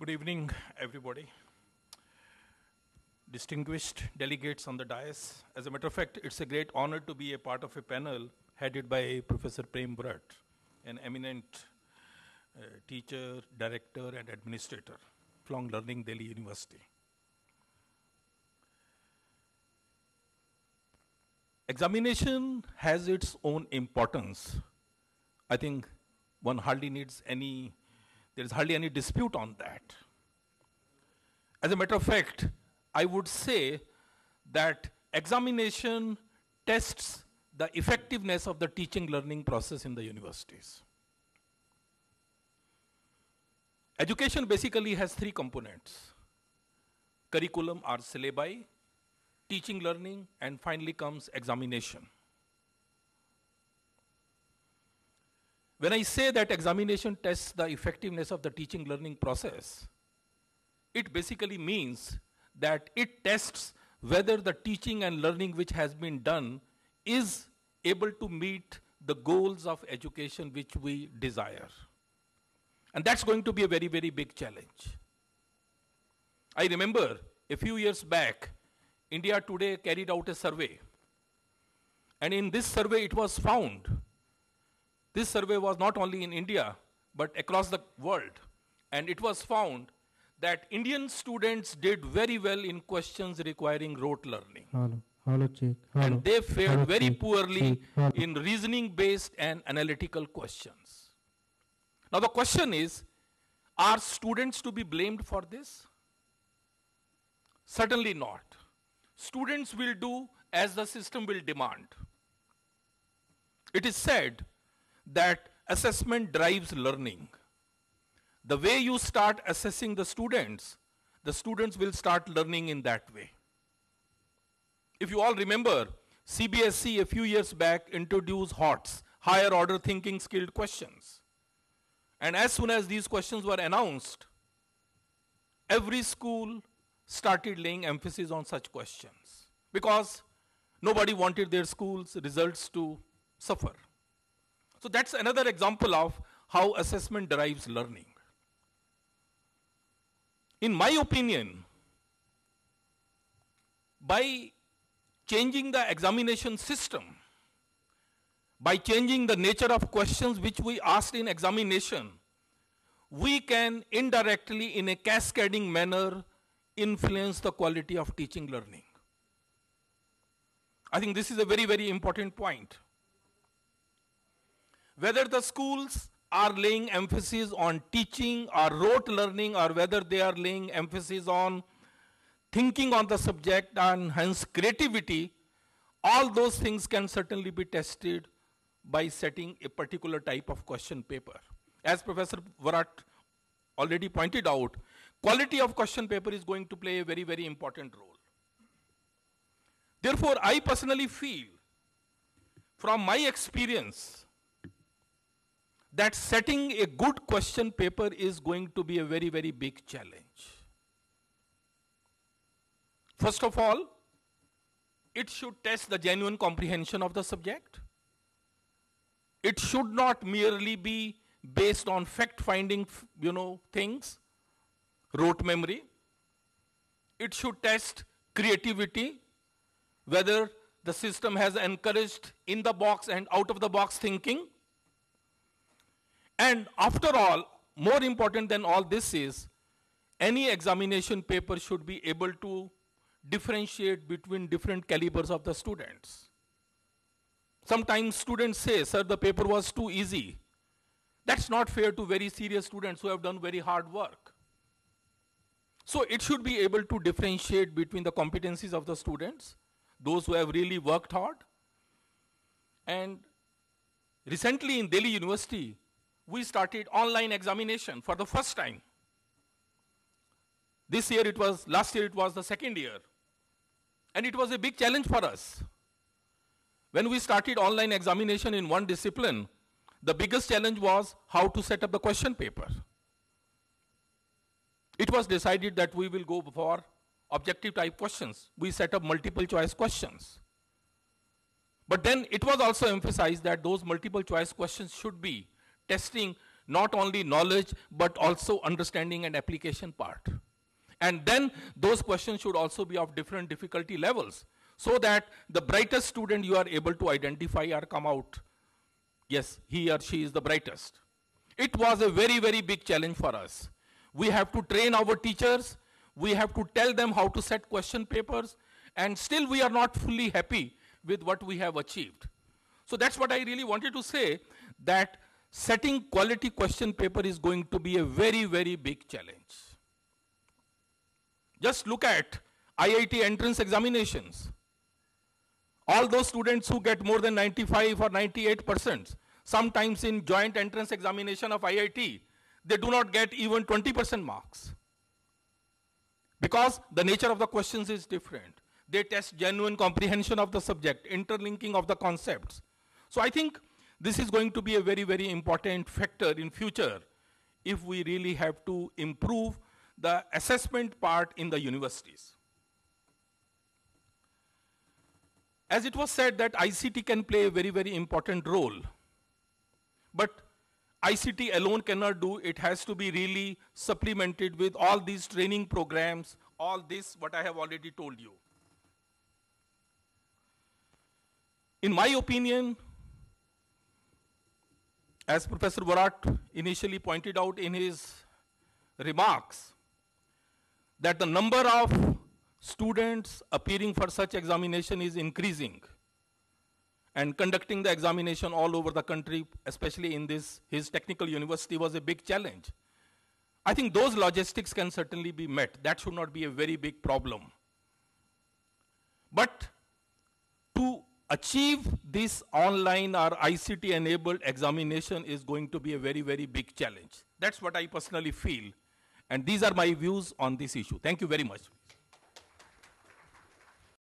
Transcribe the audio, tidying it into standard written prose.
Good evening, everybody. Distinguished delegates on the dais. As a matter of fact, it's a great honor to be a part of a panel headed by Professor Prem Bharat, an eminent teacher, director, and administrator from Learning Delhi University. Examination has its own importance. I think one hardly needs any, there is hardly any dispute on that. As a matter of fact, I would say that examination tests the effectiveness of the teaching learning process in the universities. Education basically has three components: curriculum or syllabi, teaching learning, and finally comes examination. When I say that examination tests the effectiveness of the teaching learning process, it basically means that it tests whether the teaching and learning which has been done is able to meet the goals of education which we desire. And that's going to be a very, very big challenge. I remember a few years back, India Today carried out a survey. And in this survey, it was found, this survey was not only in India, but across the world. And it was found that Indian students did very well in questions requiring rote learning. And they fared very poorly in reasoning-based and analytical questions. Now the question is, are students to be blamed for this? Certainly not. Students will do as the system will demand. It is said that assessment drives learning. The way you start assessing the students will start learning in that way. If you all remember, CBSE a few years back introduced HOTS, higher order thinking skilled questions. And as soon as these questions were announced, every school started laying emphasis on such questions because nobody wanted their school's results to suffer. So that's another example of how assessment drives learning. In my opinion, by changing the examination system, by changing the nature of questions which we asked in examination, we can indirectly, in a cascading manner, influence the quality of teaching learning. I think this is a very, very important point. Whether the schools are laying emphasis on teaching or rote learning, or whether they are laying emphasis on thinking on the subject and hence creativity, all those things can certainly be tested by setting a particular type of question paper. As Professor Bharat already pointed out, quality of question paper is going to play a very, very important role. Therefore, I personally feel, from my experience, that setting a good question paper is going to be a very, very big challenge. First of all, it should test the genuine comprehension of the subject. It should not merely be based on fact-finding, things, rote memory. It should test creativity, whether the system has encouraged in-the-box and out-of-the-box thinking. And after all, more important than all this is, any examination paper should be able to differentiate between different calibers of the students. Sometimes students say, sir, the paper was too easy. That's not fair to very serious students who have done very hard work. So it should be able to differentiate between the competencies of the students, those who have really worked hard. And recently in Delhi University, we started online examination for the first time. Last year it was the second year. And it was a big challenge for us. When we started online examination in one discipline, the biggest challenge was how to set up the question paper. It was decided that we will go for objective type questions. We set up multiple choice questions. But then it was also emphasized that those multiple choice questions should be testing not only knowledge, but also understanding and application part. And then those questions should also be of different difficulty levels, so that the brightest student you are able to identify or come out, yes, he or she is the brightest. It was a very, very big challenge for us. We have to train our teachers, we have to tell them how to set question papers, and still we are not fully happy with what we have achieved. So that's what I really wanted to say, that setting quality question paper is going to be a very, very big challenge. Just look at IIT entrance examinations. All those students who get more than 95 or 98%, sometimes in joint entrance examination of IIT, they do not get even 20% marks. Because the nature of the questions is different. They test genuine comprehension of the subject, interlinking of the concepts. So I think this is going to be a very, very important factor in future if we really have to improve the assessment part in the universities. As it was said that ICT can play a very, very important role, but ICT alone cannot do, it has to be really supplemented with all these training programs, all this what I have already told you. In my opinion, as Professor Borat initially pointed out in his remarks, that the number of students appearing for such examination is increasing, and conducting the examination all over the country, especially in his technical university, was a big challenge. I think those logistics can certainly be met. That should not be a very big problem. But to achieve this online or ICT-enabled examination is going to be a very, very big challenge. That's what I personally feel. And these are my views on this issue. Thank you very much.